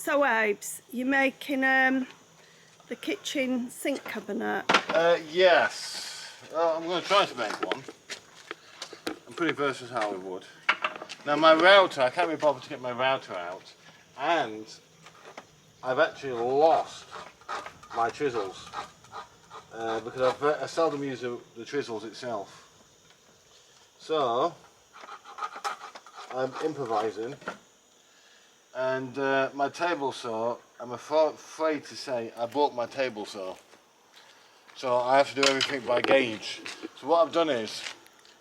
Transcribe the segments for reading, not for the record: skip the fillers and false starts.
So Abes, you're making the kitchen sink cabinet? Yes. I'm going to try to make one. I'm pretty versatile with wood. Now my router, I can't be bothered to get my router out, and I've actually lost my chisels because I seldom use the chisels itself. So I'm improvising, and my table saw, I'm afraid to say I bought my table saw, so I have to do everything by gauge. So what I've done is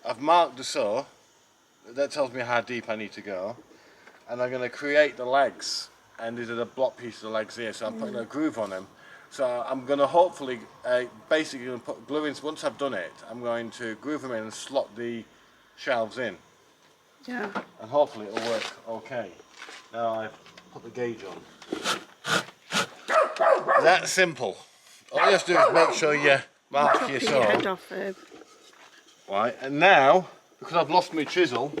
I've marked the saw, that tells me how deep I need to go, and I'm going to create the legs, and these are the block pieces of the legs here, so I'm putting a groove on them. So I'm going to hopefully basically going to put glue in. Once I've done it, I'm going to groove them in and slot the shelves in. Yeah. And hopefully it'll work okay. Now I've put the gauge on. That's simple. All you have to do is make sure you mark your saw. Head off, Right, and now, because I've lost my chisel,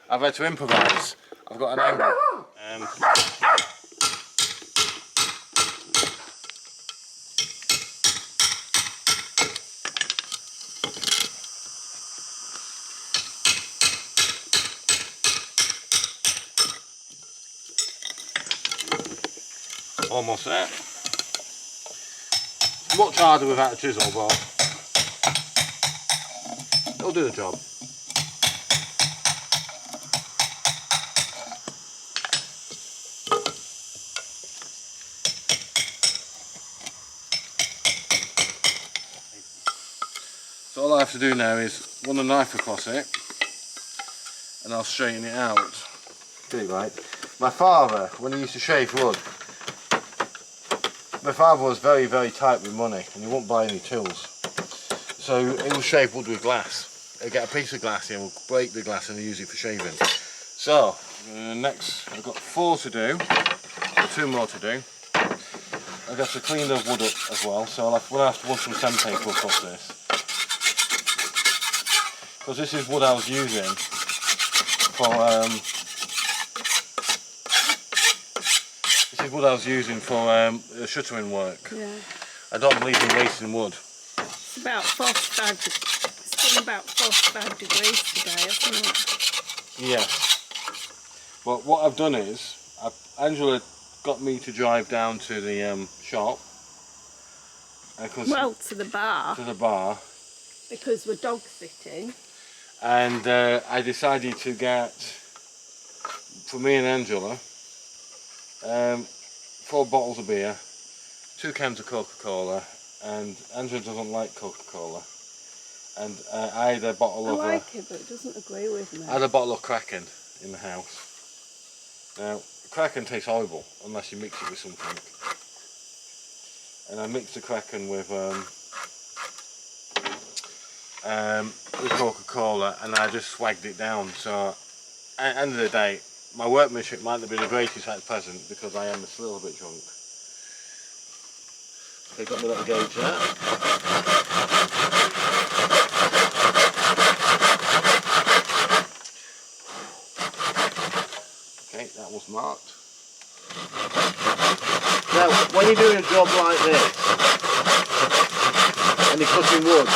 I've had to improvise. I've got an angle. Almost there. It's much harder without a chisel, but it'll do the job. So all I have to do now is run a knife across it, and I'll straighten it out. Get it right. My father, when he used to shave wood, my father was very, very tight with money, and he wouldn't buy any tools. So he will shave wood with glass. He'll get a piece of glass, he will break the glass, and he'll use it for shaving. So next, I've got 4 to do, or 2 more to do. I've got to clean the wood up as well, so we'll have to run some sandpaper across this. Because this is wood I was using for shuttering work. Yeah. I don't believe in wasting wood. It's about 45. It's been about 45 degrees today, hasn't it? Yes. But what I've done is, Angela got me to drive down to the shop. Well, to the bar. To the bar. Because we're dog sitting. And I decided to get, for me and Angela, 4 bottles of beer, 2 cans of Coca-Cola, and Angela doesn't like Coca-Cola. And I had a bottle of... I like it, but it doesn't agree with me. I had a bottle of Kraken in the house. Now, Kraken tastes horrible unless you mix it with something. And I mixed the Kraken with Coca-Cola, and I just swagged it down. So at the end of the day, my workmanship might not be the greatest at present because I am a little bit drunk. Okay, got my little gauge there. Okay, that was marked. Now, when you're doing a job like this, and you're cutting wood,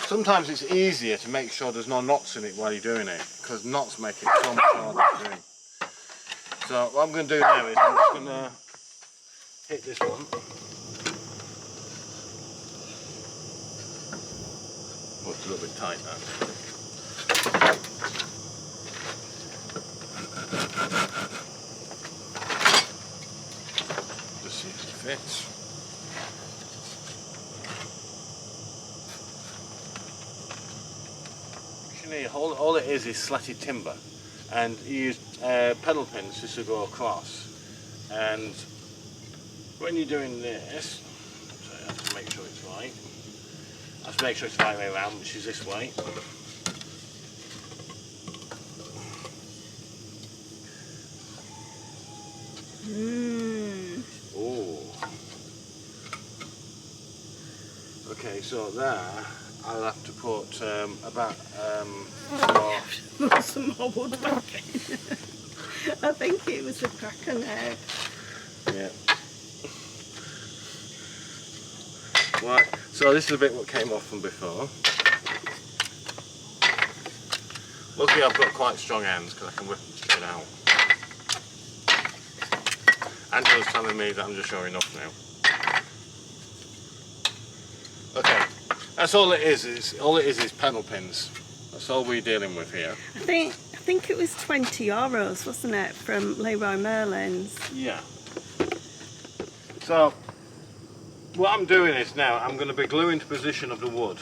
sometimes it's easier to make sure there's no knots in it while you're doing it, because knots make it so much harder to do. So what I'm going to do now is I'm just going to hit this one. Oh, it's a little bit tight now. Just see if it fits. All it is slatted timber, and you use pedal pins just to go across. And when you're doing this, so I have to make sure it's right. I have to make sure it's the right way around, which is this way. Oh. Okay, so there I'll have to put about Put some more wood back in. I think it was a cracker egg. yeah. Right, so this is a bit what came off from before. Luckily I've got quite strong hands because I can whip them straight out. Angela's telling me that I'm just showing off now. Okay, that's all it is. All it is panel pins. That's all we're dealing with here. I think it was €20, wasn't it, from Leroy Merlin's? Yeah. So what I'm doing is now I'm going to be gluing the position of the wood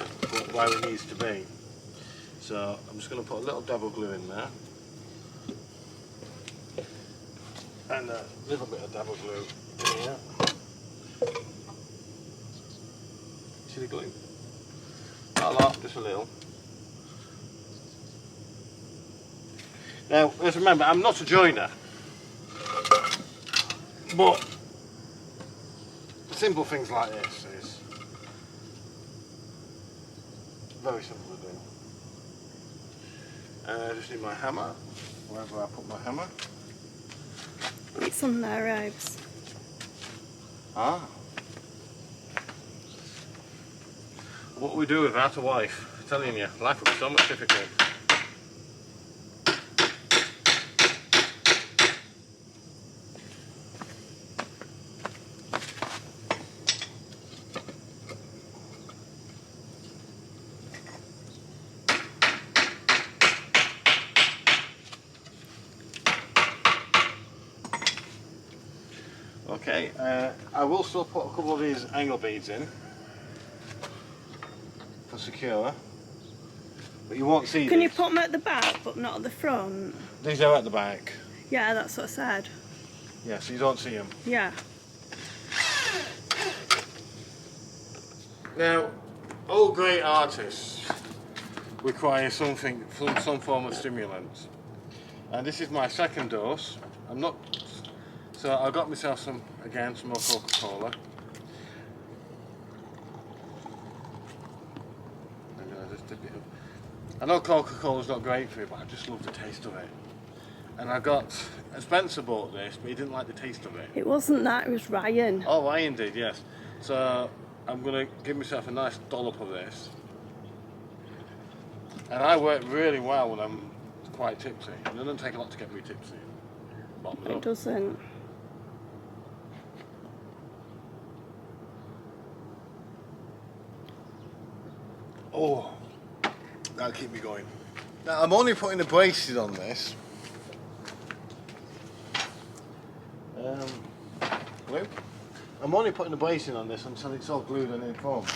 where it needs to be. So I'm just going to put a little double glue in there. And a little bit of double glue in here. See the glue? Not a lot, just a little. Now, let's remember, I'm not a joiner, but simple things like this is very simple to do. I just need my hammer, wherever I put my hammer. It's on their robes. Ah. What we do without a wife, I'm telling you, life would be so much difficult. Okay, I will still put a couple of these angle beads in for secure, but you won't see Can you these. put them at the back but not at the front? These are at the back. Yeah, that's what I said. Yeah, so you don't see them. Yeah. Now, all great artists require some form of stimulant, and this is my second dose. So I got myself some more Coca-Cola. I'm gonna just dip it up. I know Coca-Cola's not great for you, but I just love the taste of it. And Spencer bought this, but he didn't like the taste of it. It wasn't that, it was Ryan. Oh, Ryan did, yes. So I'm gonna give myself a nice dollop of this. And I work really well when I'm quite tipsy. It doesn't take a lot to get me tipsy. Bottoms It up. doesn't. Oh, that'll keep me going. Now I'm only putting the braces on this. Glue. I'm only putting the bracing on this until it's all glued and in form.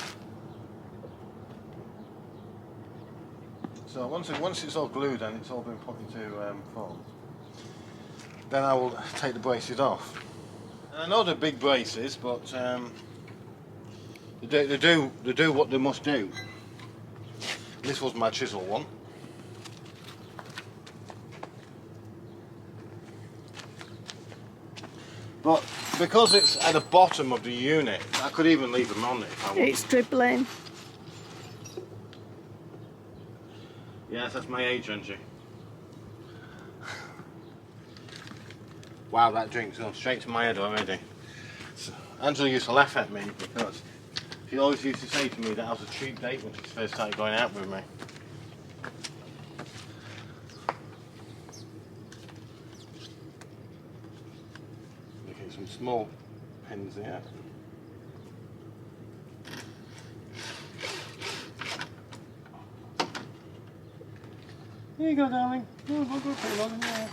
So once it's all glued and it's all been put into form, then I will take the braces off. And I know they're big braces, but they do what they must do. This was my chisel one. But because it's at the bottom of the unit, I could even leave them on it if I wanted. It's dribbling. Yes, that's my age, Angie. Wow, that drink's gone straight to my head already. So, Angela used to laugh at me because she always used to say to me that I was a cheap date when she first started going out with me. Looking at some small pins here. Here you go, darling. Oh, go put it on there.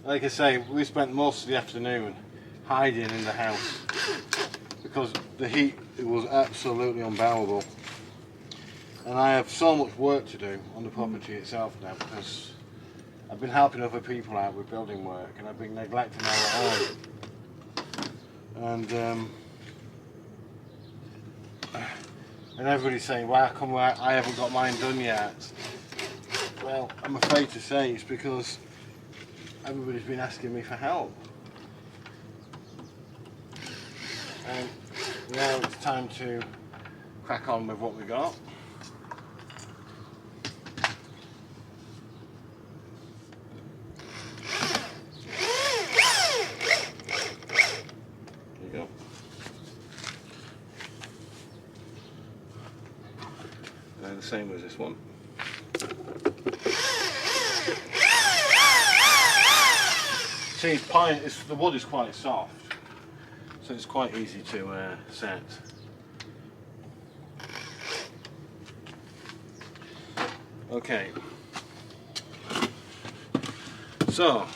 Like I say, we spent most of the afternoon hiding in the house because the heat was absolutely unbearable. And I have so much work to do on the property itself now because I've been helping other people out with building work and I've been neglecting our own. And everybody's saying, why come I haven't got mine done yet? Well, I'm afraid to say it's because everybody's been asking me for help. And now it's time to crack on with what we got. There you go. And the same as this one. See, the wood is quite soft, so it's quite easy to set. Okay, so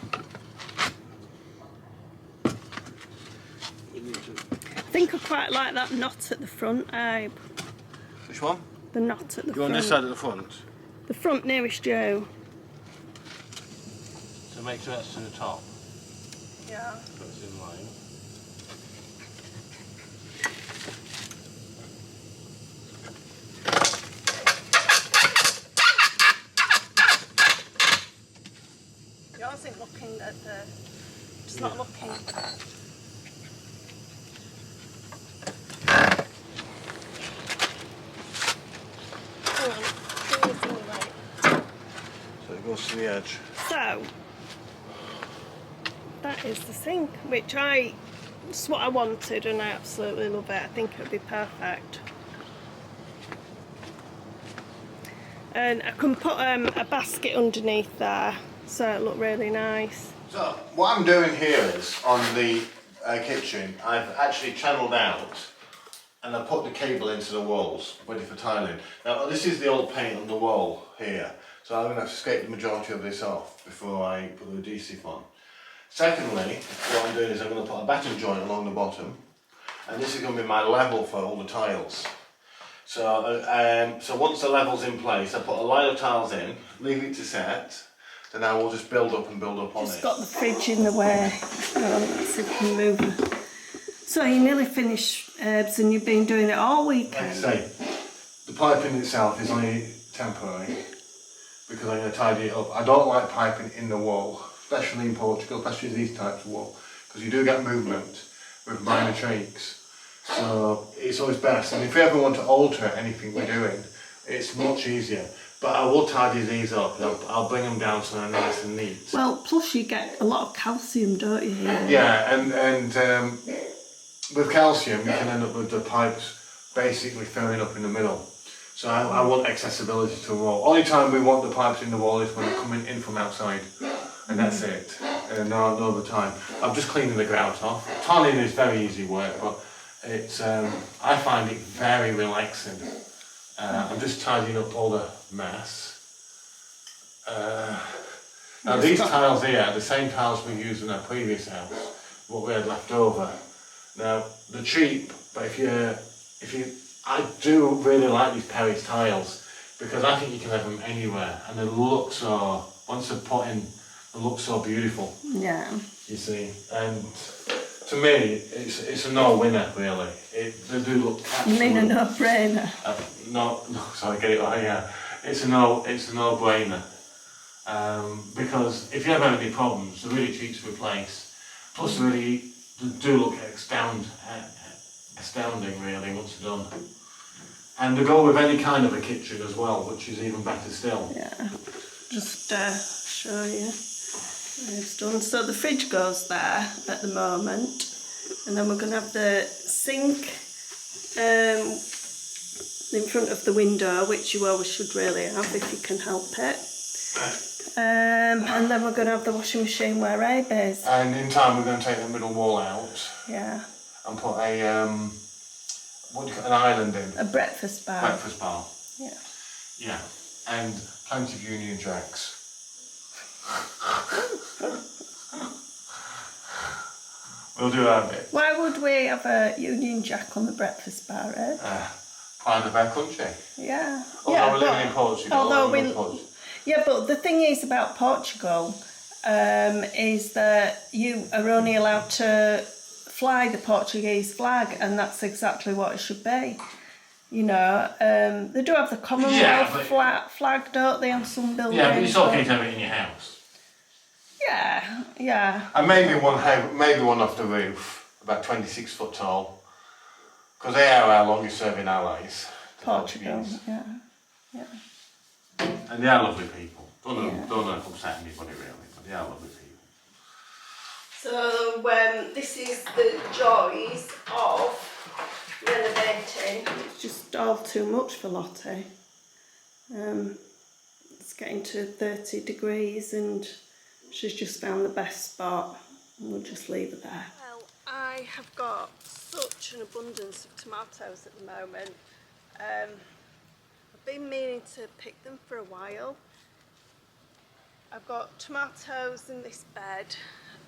we need to. I think I quite like that knot at the front, Abe. Which one? The knot at the front. You're on this side at the front. The front nearest you. So make sure that's to the top. Yeah. So it's in line. Yours isn't looking at the. It's not looking. Hang on. Fingers in the way. So it goes to the edge. So that is the sink, which it's what I wanted, and I absolutely love it. I think it would be perfect. And I can put a basket underneath there, so it look really nice. So what I'm doing here is on the kitchen, I've actually channeled out and I put the cable into the walls, ready for tiling. Now this is the old paint on the wall here, so I'm going to have to scrape the majority of this off before I put the adhesive on. Secondly, what I'm doing is I'm going to put a batten joint along the bottom, and this is going to be my level for all the tiles. So, so once the level's in place, I put a line of tiles in, leave it to set, then I will just build up and build up on it. Just got the fridge in the way. Let's see if we can move it. So you nearly finished, Herbs, and you've been doing it all weekend. Like I say, the piping itself is only temporary because I'm going to tidy it up. I don't like piping in the wall, especially in Portugal, especially these types of wall, because you do get movement with minor shakes. So it's always best, and if you ever want to alter anything we're doing, it's much easier. But I will tidy these up. I'll bring them down so they're nice and neat. Well, plus you get a lot of calcium, don't you? Here? Yeah, and with calcium, you can end up with the pipes basically filling up in the middle. So I want accessibility to the wall. Only time we want the pipes in the wall is when they're coming in from outside, and that's it. And no other time. I'm just cleaning the grout off. Tiling is very easy work, but it's I find it very relaxing. I'm just tidying up all the mess. Now these tiles here are the same tiles we used in our previous house, what we had left over. Now they're cheap, but I do really like these Paris tiles because I think you can have them anywhere, and they look so, once they're put in, they look so beautiful. Yeah. You see, and to me, it's a no-winner really. They do look absolutely. You mean a no-brainer? No, sorry, get it right. Yeah, it's a no-brainer. Because if you ever have any problems, they're really cheap to replace. Plus, they do look astounding really once they're done. And they go with any kind of a kitchen as well, which is even better still. Yeah. Just show you. It's done. So the fridge goes there at the moment, and then we're going to have the sink in front of the window, which you always should really have if you can help it. And then we're going to have the washing machine where Abe is. And in time we're going to take the middle wall out. Yeah. And put a an island in. A breakfast bar. Breakfast bar. Yeah. Yeah. And plenty of Union Jacks. We'll do our bit. Why would we have a Union Jack on the breakfast bar, Ed? Pride of our country. Yeah. Although we're living in Portugal. Yeah, but the thing is about Portugal is that you are only allowed to fly the Portuguese flag, and that's exactly what it should be. you know, they do have the Commonwealth flag, don't they, on some buildings? Yeah, but it's okay to have it in your house. Yeah, yeah. And maybe one off the roof, about 26 foot tall, because they are our longest serving allies. Portugal, yeah. And they are lovely people. Don't know if upset anybody really, but they are lovely people. So this is the joys of renovating. It's just all too much for Lottie. It's getting to 30 degrees and she's just found the best spot and we'll just leave it there. Well, I have got such an abundance of tomatoes at the moment. I've been meaning to pick them for a while. I've got tomatoes in this bed,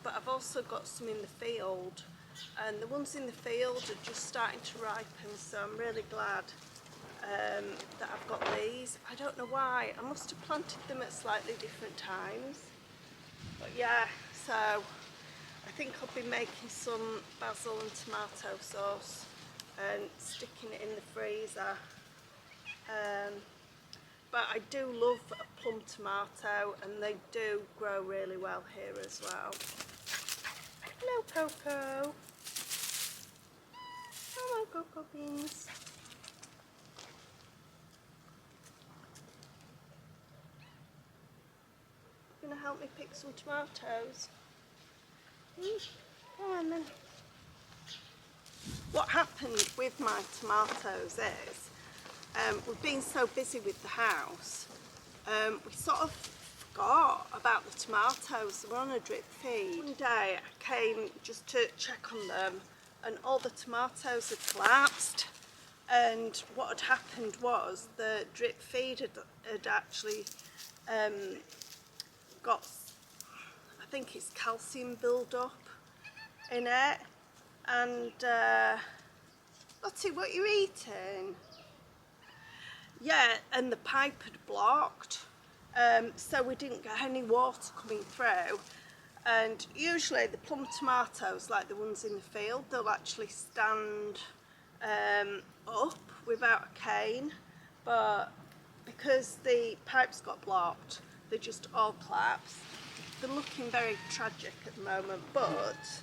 but I've also got some in the field, and the ones in the field are just starting to ripen, so I'm really glad that I've got these. I don't know why, I must have planted them at slightly different times, but yeah, so I think I'll be making some basil and tomato sauce and sticking it in the freezer. But I do love a plum tomato and they do grow really well here as well. Hello Coco. Hello Coco Beans. You gonna help me pick some tomatoes? Come on then. What happened with my tomatoes is we've been so busy with the house, we sort of forgot about the tomatoes. They were on a drip feed. One day I came just to check on them and all the tomatoes had collapsed, and what had happened was the drip feed had actually got, I think it's calcium build-up in it. And Lottie, what are you eating? Yeah, and the pipe had blocked, so we didn't get any water coming through. And usually the plum tomatoes, like the ones in the field, they'll actually stand up without a cane, but because the pipes got blocked, they just all collapsed. They're looking very tragic at the moment, but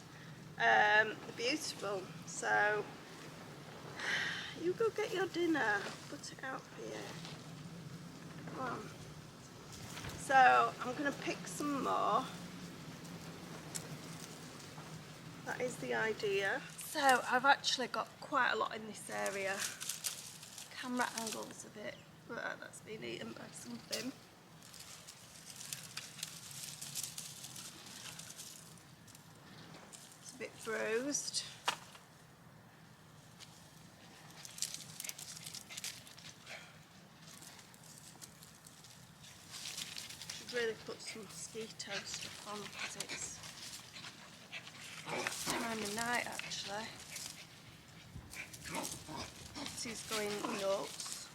they're beautiful. So you go get your dinner, put it out for you. Come on. So I'm going to pick some more. That is the idea. So I've actually got quite a lot in this area. Camera angle's a bit, that's been eaten by something. It's a bit bruised. Really put some mosquito stuff on because it's time of night actually. She's going nuts.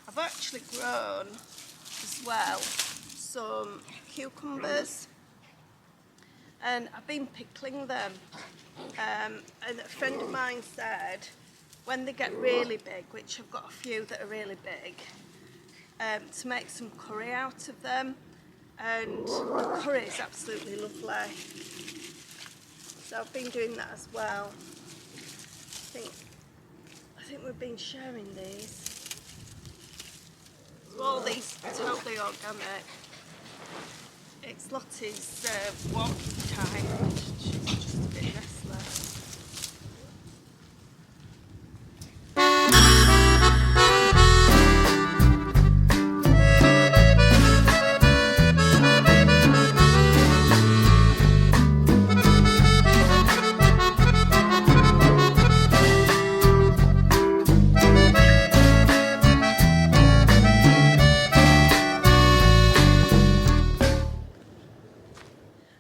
I've actually grown as well some cucumbers and I've been pickling them. And a friend of mine said when they get really big, which I've got a few that are really big, to make some curry out of them, and the curry is absolutely lovely. So I've been doing that as well. I think we've been sharing these. So all these are totally organic. It's Lottie's walking time. She's just a bit restless.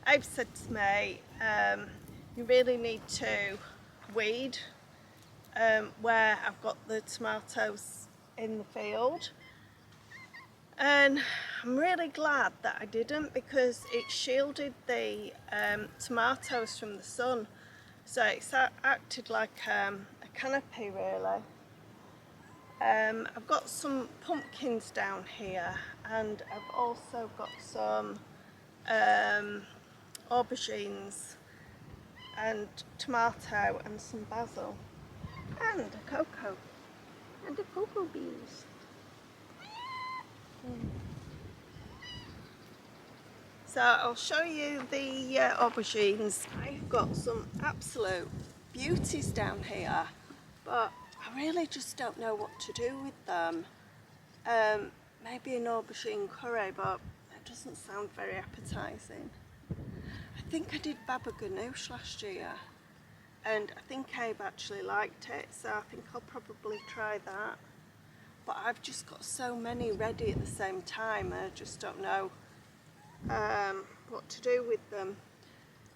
I've said to me, you really need to weed where I've got the tomatoes in the field, and I'm really glad that I didn't, because it shielded the tomatoes from the sun, so it's acted like a canopy really. I've got some pumpkins down here, and I've also got some aubergines and tomato and some basil and a cocoa and the cocoa beans. So I'll show you the aubergines. I've got some absolute beauties down here, but I really just don't know what to do with them. Maybe an aubergine curry, but it doesn't sound very appetising. I think I did baba ganoush last year, and I think Abe actually liked it, so I think I'll probably try that. But I've just got so many ready at the same time, I just don't know what to do with them.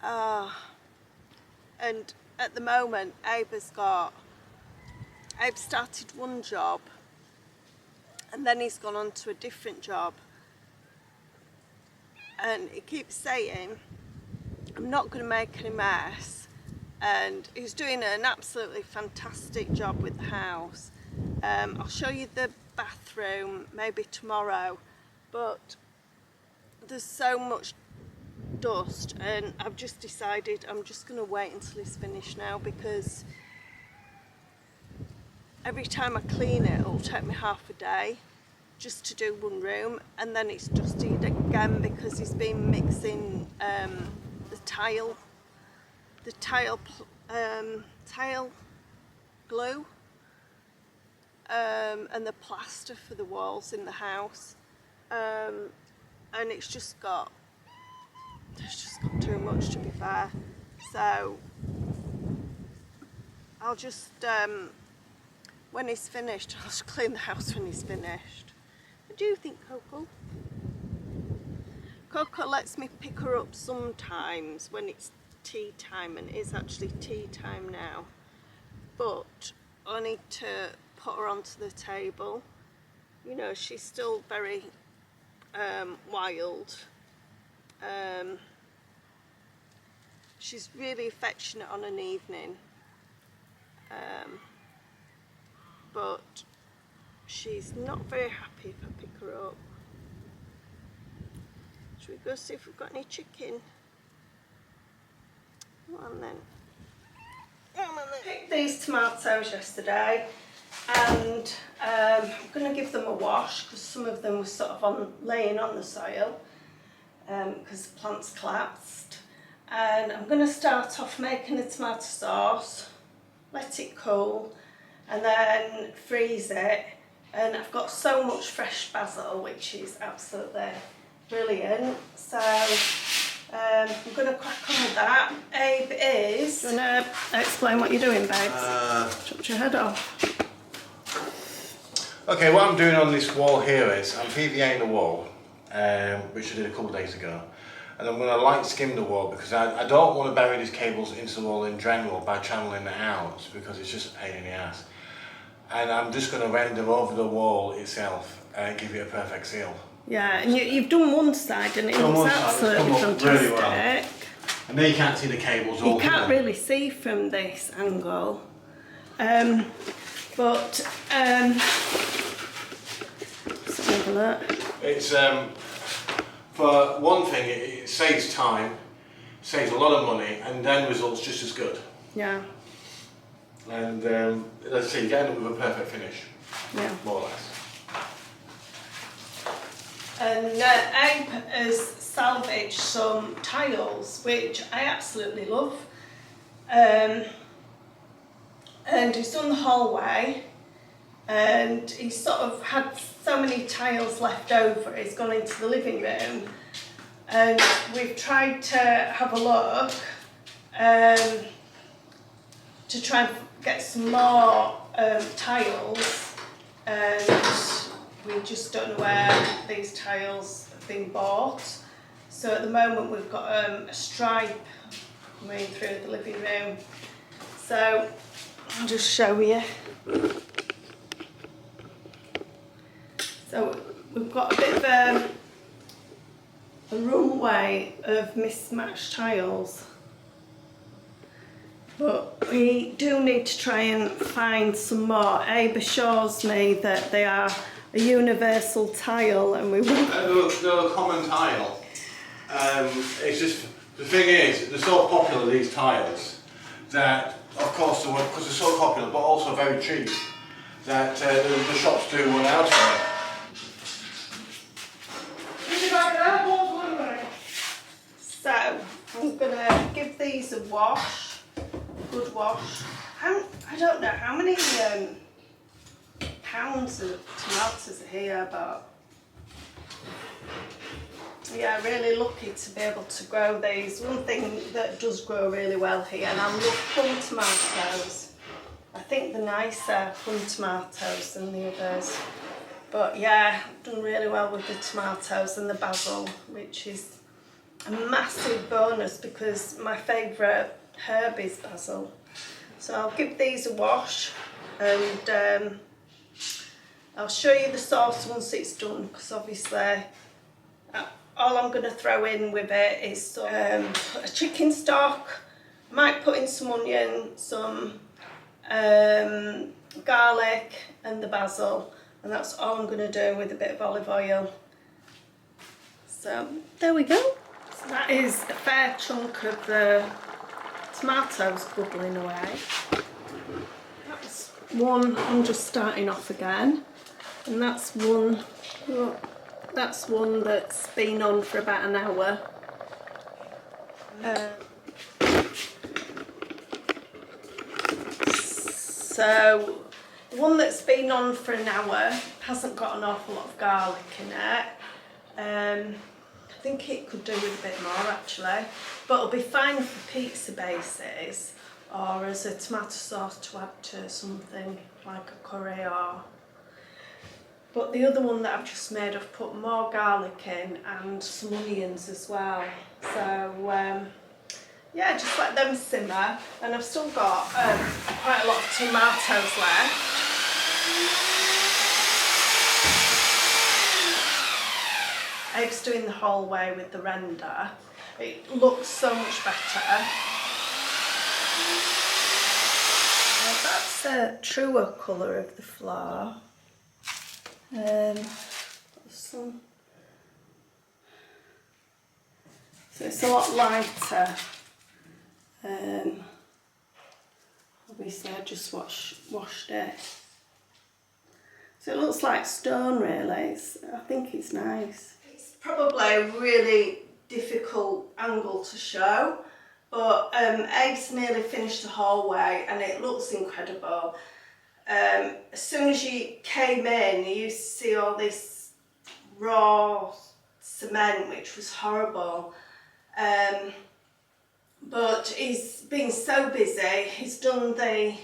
And at the moment, Abe started one job, and then he's gone on to a different job, and he keeps saying, I'm not going to make any mess, and he's doing an absolutely fantastic job with the house. I'll show you the bathroom maybe tomorrow, but there's so much dust, and I've just decided I'm just going to wait until he's finished now, because every time I clean it, it'll take me half a day just to do one room, and then it's dusted again because he's been mixing the tile glue and the plaster for the walls in the house, and it's just got too much, to be fair. So I'll just when he's finished, I'll just clean the house when he's finished. What do you think, Coco? Coco lets me pick her up sometimes when it's tea time, and it is actually tea time now, but I need to put her onto the table. You know, she's still very wild. She's really affectionate on an evening, but she's not very happy if I pick her up. Should we go see if we've got any chicken? Come on then. Come on then. I picked these tomatoes yesterday, and I'm going to give them a wash, because some of them were sort of laying on the soil because the plants collapsed. And I'm going to start off making the tomato sauce, let it cool, and then freeze it. And I've got so much fresh basil, which is absolutely brilliant. So I'm going to crack on with that. Abe is... Do you want to explain what you're doing, babes? Chopped your head off. Okay, what I'm doing on this wall here is I'm PVAing the wall, which I did a couple of days ago. And I'm going to light skim the wall, because I don't want to bury these cables into the wall in general by channeling it out, because it's just a pain in the ass. And I'm just going to render over the wall itself and give it a perfect seal. Yeah, and you've done one side, and it looks absolutely fantastic. Really well. And then you can't see the cables. You can't really see from this angle, but let's have a look. It's for one thing, it saves time, saves a lot of money, and then results just as good. Yeah. And let's see, you get up with a perfect finish. Yeah. More or less. And Abe has salvaged some tiles, which I absolutely love. And he's done the hallway, and he's sort of had so many tiles left over. He's gone into the living room, and we've tried to have a look to try and get some more tiles, and we just don't know where these tiles have been bought. So at the moment we've got a stripe coming through the living room. So I'll just show you. So we've got a bit of a runway of mismatched tiles. But we do need to try and find some more. Abe assures me that they are a universal tile and we will... They're a common tile. It's just, the thing is, they're so popular, these tiles, that of course, because they're so popular but also very cheap, that the shops do run out of them. So, I'm going to give these a wash, good wash. I don't know how many pounds of tomatoes are here, but yeah, really lucky to be able to grow these. One thing that does grow really well here, and I love plum tomatoes. I think they're nicer plum tomatoes than the others. But yeah, I've done really well with the tomatoes and the basil, which is a massive bonus because my favourite herb is basil. So I'll give these a wash and I'll show you the sauce once it's done, because obviously all I'm going to throw in with it is a chicken stock. I might put in some onion, some garlic and the basil, and that's all I'm going to do with a bit of olive oil. So there we go. So that is a fair chunk of the tomatoes bubbling away. That's one. I'm just starting off again, and that's one. Look, that's one that's been on for about an hour. So the one that's been on for an hour hasn't got an awful lot of garlic in it. I think it could do with a bit more actually, but it'll be fine for pizza bases or as a tomato sauce to add to something like a curry or... But the other one that I've just made, I've put more garlic in and some onions as well. So yeah, just let them simmer, and I've still got quite a lot of tomatoes left. Abe's doing the whole way with the render. It looks so much better. Well, that's a truer colour of the flour. So it's a lot lighter. Obviously I just washed it. So it looks like stone really. I think it's nice. It's probably a really difficult angle to show, but Abe's nearly finished the whole way and it looks incredible. As soon as you came in, you used to see all this raw cement, which was horrible. But he's been so busy. He's done the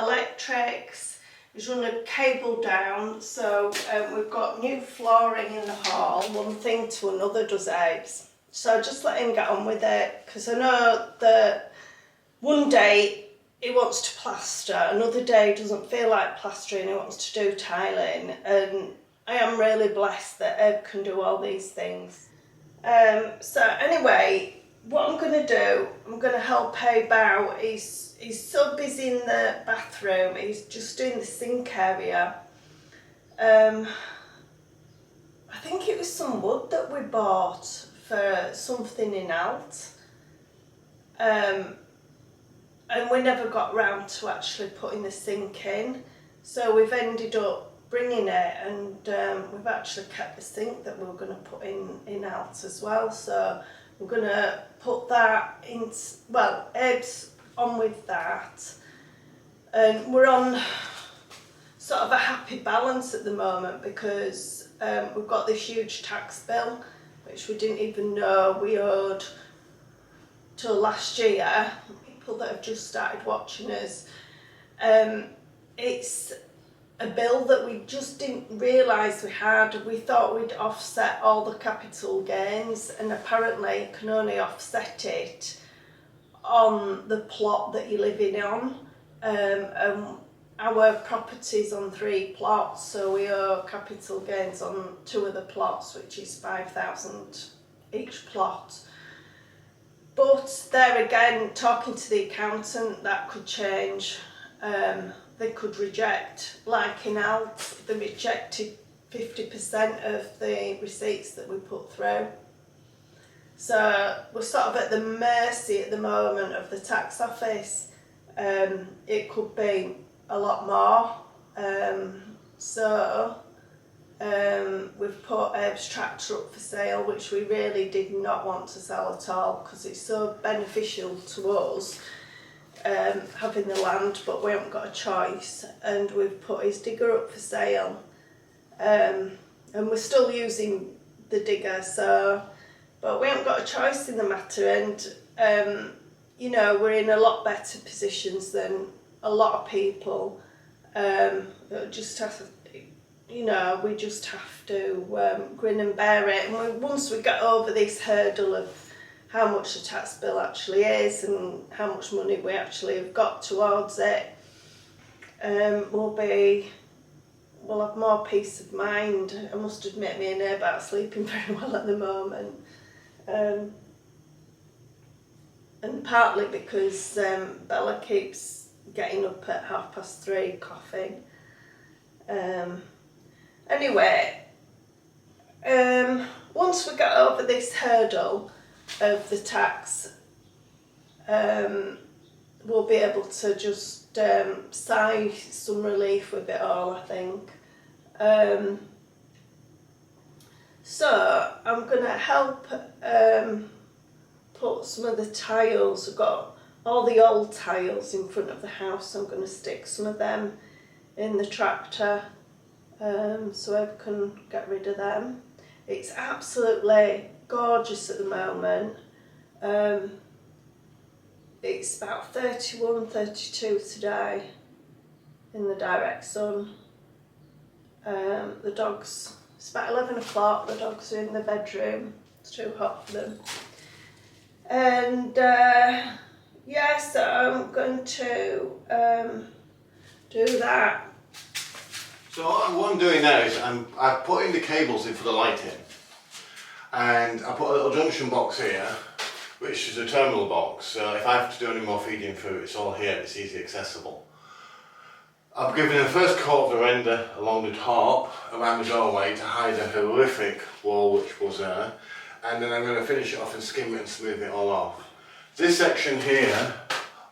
electrics, he's run a cable down, so we've got new flooring in the hall. One thing to another does Abe's. So just let him get on with it, because I know that one day he wants to plaster, another day he doesn't feel like plastering, he wants to do tiling, and I am really blessed that Abe can do all these things. So anyway, what I'm going to do, I'm going to help Abe out. He's so busy in the bathroom, he's just doing the sink area. I think it was some wood that we bought for something in Alt. And we never got round to actually putting the sink in, so we've ended up bringing it, and we've actually kept the sink that we were going to put in Alt as well. So we're going to put that in, well, Abe's on with that, and we're on sort of a happy balance at the moment because we've got this huge tax bill which we didn't even know we owed till last year. People that have just started watching us, it's a bill that we just didn't realise we had. We thought we'd offset all the capital gains, and apparently you can only offset it on the plot that you're living on. Our property's on 3 plots, so we owe capital gains on 2 of the plots, which is 5,000 each plot. But there again, talking to the accountant, that could change. They could reject, like in Alps, they rejected 50% of the receipts that we put through. So we're sort of at the mercy at the moment of the tax office. It could be a lot more. We've put Abe's tractor up for sale, which we really did not want to sell at all because it's so beneficial to us having the land, but we haven't got a choice. And we've put his digger up for sale, and we're still using the digger, but we haven't got a choice in the matter. And you know, we're in a lot better positions than a lot of people. Just have to, you know, we just have to grin and bear it. And once we get over this hurdle of how much the tax bill actually is and how much money we actually have got towards it, we'll have more peace of mind. I must admit, me and Abe aren't sleeping very well at the moment. And partly because Bella keeps getting up at 3:30 coughing. Anyway, once we get over this hurdle of the tax, we'll be able to just sigh some relief with it all, I think. So I'm going to help put some of the tiles. I've got all the old tiles in front of the house. I'm going to stick some of them in the tractor so I can get rid of them. It's absolutely gorgeous at the moment. It's about 31, 32 today in the direct sun. The dogs, it's about 11 o'clock, the dogs are in the bedroom. It's too hot for them. And yeah, so I'm going to do that. So what I'm doing now is I've put in the cables in for the lighting, and I put a little junction box here, which is a terminal box, so if I have to do any more feeding through, it's all here, it's easy accessible. I've given the first coat of the render along the top around the doorway to hide a horrific wall which was there, and then I'm going to finish it off and skim it and smooth it all off. This section here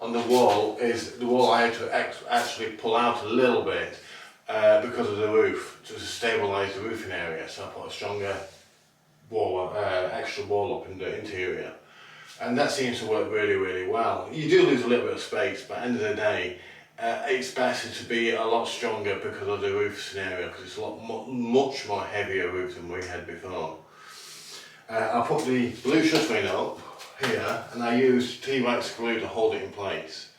on the wall is the wall I had to actually pull out a little bit because of the roof, to stabilise the roofing area, so I put a stronger wall, extra wall up in the interior, and that seems to work really, really well. You do lose a little bit of space, but at the end of the day, it's better to be a lot stronger because of the roof scenario, because it's a lot much more heavier roof than we had before. I put the blue shuttering up here, and I used T-Rex glue to hold it in place.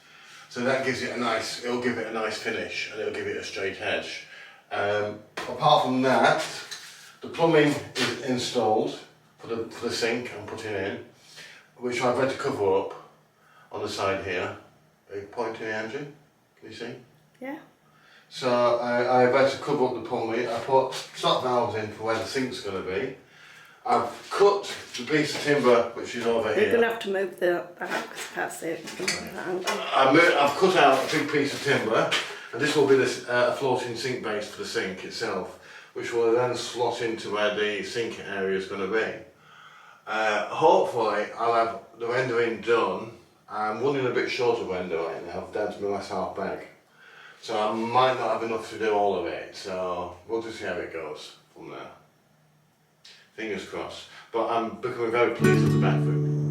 So that gives it it'll give it a nice finish, and it'll give it a straight edge. Apart from that, the plumbing is installed for the sink I'm putting in, which I've had to cover up on the side here. Are you pointing, Andrew? Can you see? Yeah. So I've had to cover up the plumbing. I put stop valves in for where the sink's going to be. I've cut the piece of timber which is over here. You're going to have to move that back, because I can't see it. I've cut out a big piece of timber, and this will be a floating sink base for the sink itself, which will then slot into where the sink area is going to be. Hopefully I'll have the rendering done. I'm running a bit short of render right now, down to my last half bag. So I might not have enough to do all of it, so we'll just see how it goes from there. Fingers crossed. But I'm becoming very pleased with the bathroom.